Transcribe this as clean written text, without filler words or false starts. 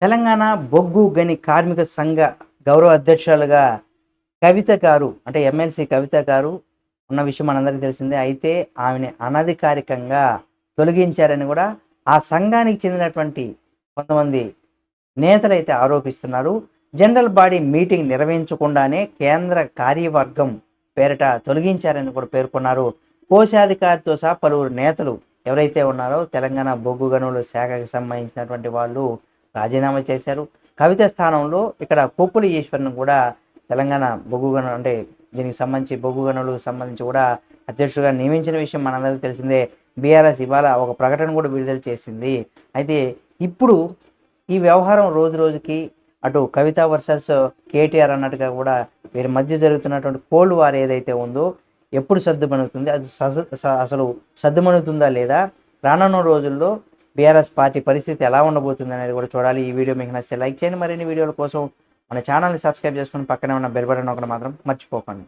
తెలంగాణ బొగ్గు గని కార్మిక సంఘ గౌరవ అధ్యక్షులుగా కవిత గారు అంటే ఎమ్మెల్సీ కవిత గారు ఉన్న విషయం మనందరికీ తెలిసిందే. అయితే ఆమెని అనధికారికంగా తొలగించారని కూడా ఆ సంఘానికి చెందినటువంటి కొంతమంది నేతలైతే ఆరోపిస్తున్నారు. జనరల్ బాడీ మీటింగ్ నిర్వహించకుండానే కేంద్ర కార్యవర్గం పేరిట తొలగించారని కూడా పేర్కొన్నారు. కోశాధికారితో సహా పలువురు నేతలు ఎవరైతే ఉన్నారో తెలంగాణ బొగ్గు గనుల శాఖకి సంబంధించినటువంటి వాళ్ళు రాజీనామా చేశారు. కవిత స్థానంలో ఇక్కడ కొప్పుల ఈశ్వర్ను కూడా తెలంగాణ బొగ్గు గనులు అంటే దీనికి సంబంధించి బొగ్గు గనులకు సంబంధించి కూడా అధ్యక్షుడిగా నియమించిన విషయం మనందరికీ తెలిసిందే. బీఆర్ఎస్ ఇవాళ ఒక ప్రకటన కూడా విడుదల చేసింది. అయితే ఇప్పుడు ఈ వ్యవహారం రోజు రోజుకి అటు కవిత వర్సెస్ కేటీఆర్ అన్నట్టుగా కూడా వీరి మధ్య జరుగుతున్నటువంటి కోల్డ్ వార్ ఏదైతే ఉందో ఎప్పుడు సద్దుమణుగుతుంది, అది అసలు సద్దుమణుగుతుందా లేదా, రానున్న రోజుల్లో బీఆర్ఎస్ పార్టీ పరిస్థితి ఎలా ఉండబోతుంది అనేది కూడా చూడాలి. ఈ వీడియో మీకు నచ్చితే లైక్ చేయండి. మరిన్ని వీడియోల కోసం మన ఛానల్ని సబ్స్క్రైబ్ చేసుకుని పక్కనే ఉన్న బెల్ బటన్ నొక్కడం మాత్రం మర్చిపోకండి.